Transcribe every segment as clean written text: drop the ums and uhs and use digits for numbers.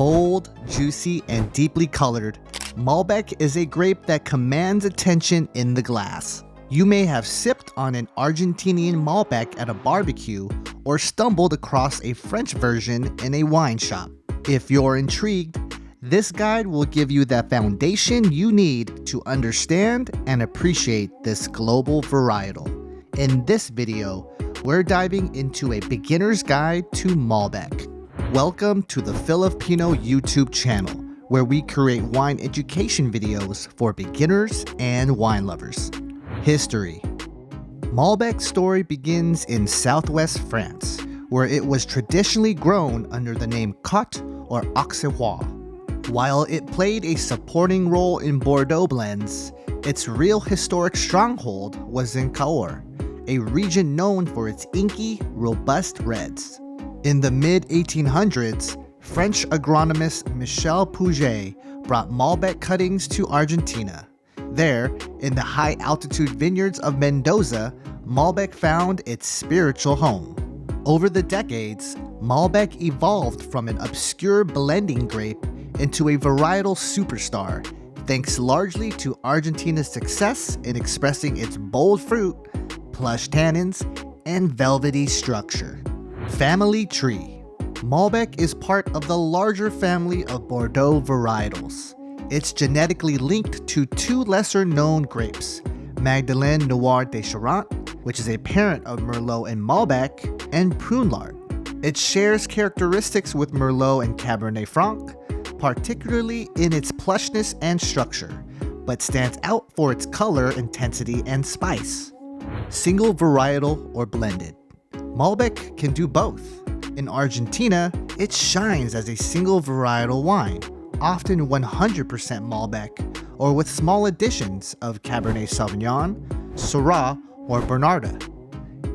Bold, juicy, and deeply colored, Malbec is a grape that commands attention in the glass. You may have sipped on an Argentinian Malbec at a barbecue or stumbled across a French version in a wine shop. If you're intrigued, this guide will give you the foundation you need to understand and appreciate this global varietal. In this video, we're diving into a beginner's guide to Malbec. Welcome to the Filipino YouTube channel, where we create wine education videos for beginners and wine lovers. History. Malbec's story begins in southwest France, where it was traditionally grown under the name Cotte or Auxerrois. While it played a supporting role in Bordeaux blends, its real historic stronghold was in Cahors, a region known for its inky, robust reds. In the mid-1800s, French agronomist Michel Puget brought Malbec cuttings to Argentina. There, in the high-altitude vineyards of Mendoza, Malbec found its spiritual home. Over the decades, Malbec evolved from an obscure blending grape into a varietal superstar, thanks largely to Argentina's success in expressing its bold fruit, plush tannins, and velvety structure. Family tree. Malbec is part of the larger family of Bordeaux varietals. It's genetically linked to two lesser-known grapes, Magdeleine Noir de Charente, which is a parent of Merlot and Malbec, and Prunelard. It shares characteristics with Merlot and Cabernet Franc, particularly in its plushness and structure, but stands out for its color, intensity, and spice. Single varietal or blended. Malbec can do both. In Argentina, it shines as a single varietal wine, often 100% Malbec, or with small additions of Cabernet Sauvignon, Syrah, or Bernarda.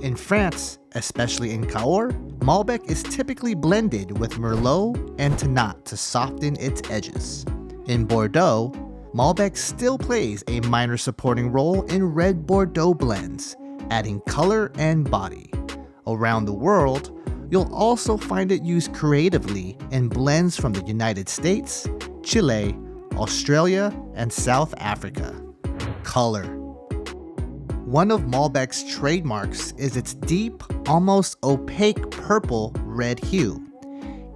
In France, especially in Cahors, Malbec is typically blended with Merlot and Tannat to soften its edges. In Bordeaux, Malbec still plays a minor supporting role in red Bordeaux blends, adding color and body. Around the world, you'll also find it used creatively in blends from the United States, Chile, Australia, and South Africa. Color. One of Malbec's trademarks is its deep, almost opaque purple-red hue.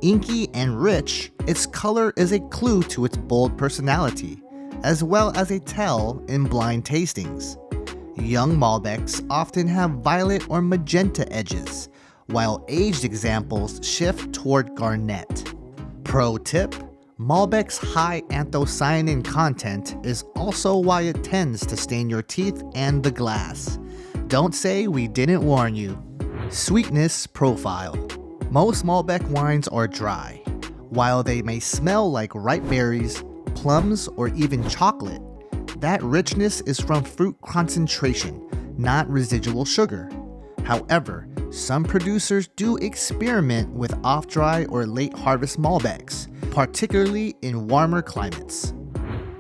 Inky and rich, its color is a clue to its bold personality, as well as a tell in blind tastings. Young Malbecs often have violet or magenta edges, while aged examples shift toward garnet. Pro tip: Malbec's high anthocyanin content is also why it tends to stain your teeth and the glass. Don't say we didn't warn you. Sweetness profile. Most Malbec wines are dry. While they may smell like ripe berries, plums, or even chocolate, that richness is from fruit concentration, not residual sugar. However, some producers do experiment with off-dry or late-harvest Malbecs, particularly in warmer climates.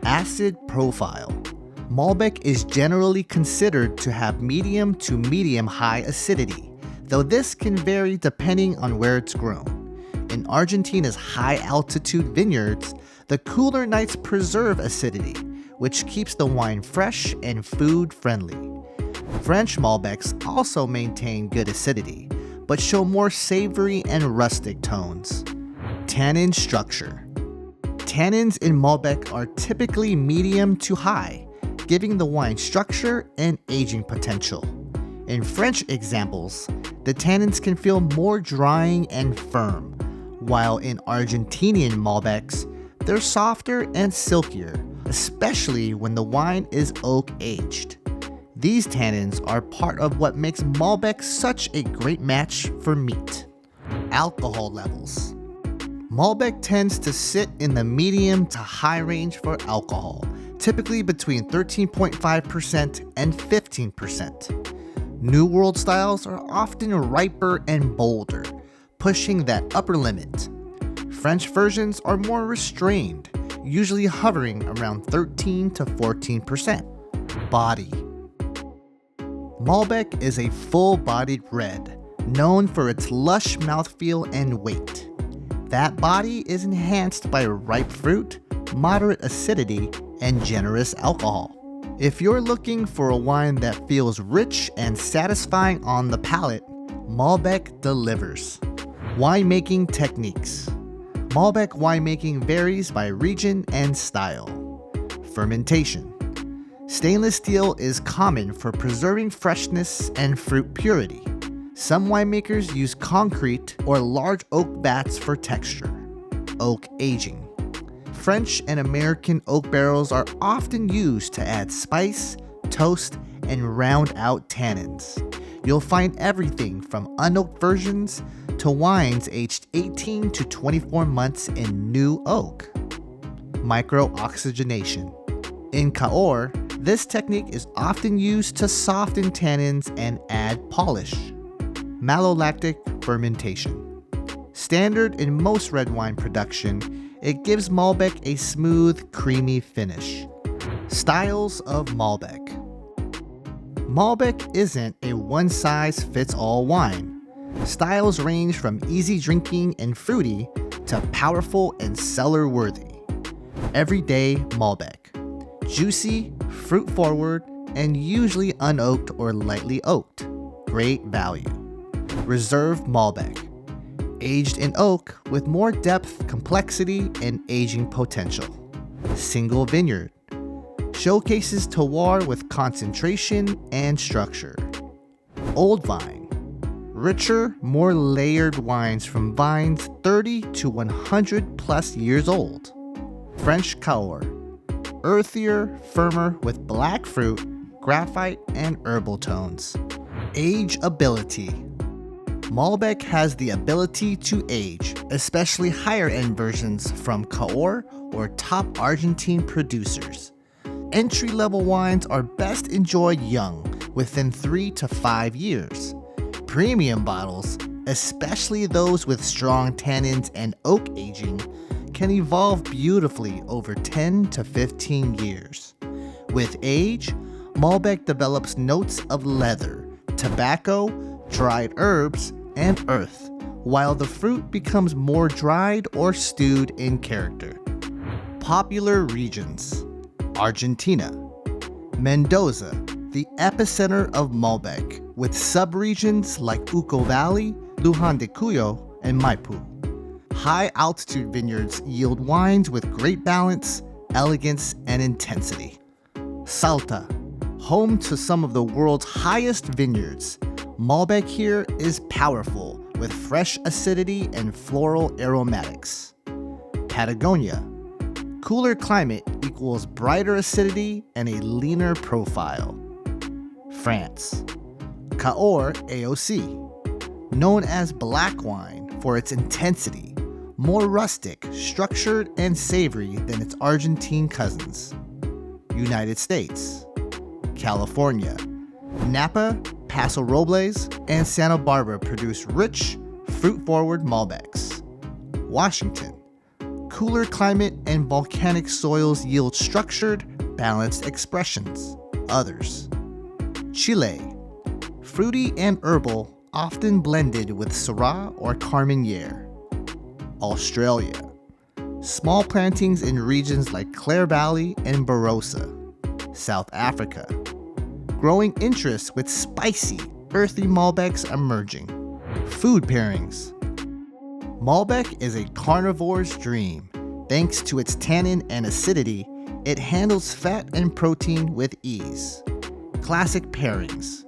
Acid profile. Malbec is generally considered to have medium to medium-high acidity, though this can vary depending on where it's grown. In Argentina's high-altitude vineyards, the cooler nights preserve acidity, which keeps the wine fresh and food-friendly. French Malbecs also maintain good acidity, but show more savory and rustic tones. Tannin structure. Tannins in Malbec are typically medium to high, giving the wine structure and aging potential. In French examples, the tannins can feel more drying and firm, while in Argentinian Malbecs, they're softer and silkier, especially when the wine is oak-aged. These tannins are part of what makes Malbec such a great match for meat. Alcohol levels. Malbec tends to sit in the medium to high range for alcohol, typically between 13.5% and 15%. New World styles are often riper and bolder, pushing that upper limit. French versions are more restrained, usually hovering around 13 to 14%. Body. Malbec is a full-bodied red, known for its lush mouthfeel and weight. That body is enhanced by ripe fruit, moderate acidity, and generous alcohol. If you're looking for a wine that feels rich and satisfying on the palate, Malbec delivers. Winemaking techniques. Malbec winemaking varies by region and style. Fermentation. Stainless steel is common for preserving freshness and fruit purity. Some winemakers use concrete or large oak vats for texture. Oak aging. French and American oak barrels are often used to add spice, toast, and round out tannins. You'll find everything from unoaked versions to wines aged 18 to 24 months in new oak. Micro-oxygenation. In Cahors, this technique is often used to soften tannins and add polish. Malolactic fermentation. Standard in most red wine production, it gives Malbec a smooth, creamy finish. Styles of Malbec. Malbec isn't a one-size-fits-all wine. Styles range from easy drinking and fruity to powerful and cellar-worthy. Everyday Malbec. Juicy, fruit-forward, and usually unoaked or lightly oaked. Great value. Reserve Malbec. Aged in oak with more depth, complexity, and aging potential. Single vineyard. Showcases terroir with concentration and structure. Old vine. Richer, more layered wines from vines 30 to 100 plus years old. French Cahors. Earthier, firmer with black fruit, graphite, and herbal tones. Ageability. Malbec has the ability to age, especially higher-end versions from Cahors or top Argentine producers. Entry-level wines are best enjoyed young, within 3 to 5 years. Premium bottles, especially those with strong tannins and oak aging, can evolve beautifully over 10 to 15 years. With age, Malbec develops notes of leather, tobacco, dried herbs, and earth, while the fruit becomes more dried or stewed in character. Popular regions. Argentina. Mendoza, the epicenter of Malbec, with subregions like Uco Valley, Luján de Cuyo, and Maipú. High-altitude vineyards yield wines with great balance, elegance, and intensity. Salta, home to some of the world's highest vineyards, Malbec here is powerful with fresh acidity and floral aromatics. Patagonia, cooler climate equals brighter acidity and a leaner profile. France, Cahors AOC, known as black wine for its intensity, more rustic, structured, and savory than its Argentine cousins. United States, California, Napa, Paso Robles, and Santa Barbara produce rich, fruit-forward Malbecs. Washington, cooler climate and volcanic soils yield structured, balanced expressions. Others. Chile, fruity and herbal, often blended with Syrah or Carmenere. Australia, small plantings in regions like Clare Valley and Barossa. South Africa, growing interest with spicy, earthy Malbecs emerging. Food pairings. Malbec is a carnivore's dream. Thanks to its tannin and acidity, it handles fat and protein with ease. Classic pairings.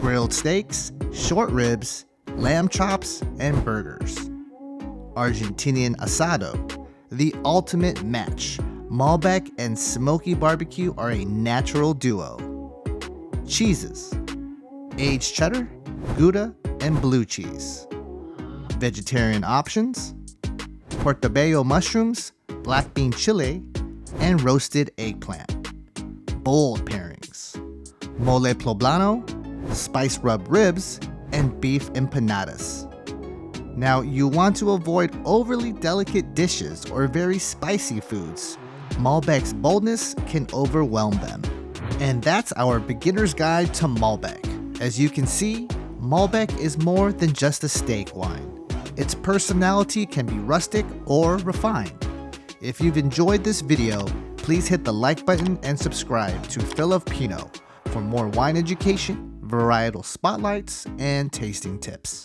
Grilled steaks, short ribs, lamb chops, and burgers. Argentinian asado, the ultimate match. Malbec and smoky barbecue are a natural duo. Cheeses. Aged cheddar, Gouda, and blue cheese. Vegetarian options. Portobello mushrooms, black bean chili, and roasted eggplant. Bold pairings. Mole poblano, spice rub ribs, and beef empanadas. Now, you want to avoid overly delicate dishes or very spicy foods. Malbec's boldness can overwhelm them. And that's our beginner's guide to Malbec. As you can see, Malbec is more than just a steak wine. Its personality can be rustic or refined. If you've enjoyed this video, please hit the like button and subscribe to Phil of Pinot for more wine education, varietal spotlights, and tasting tips.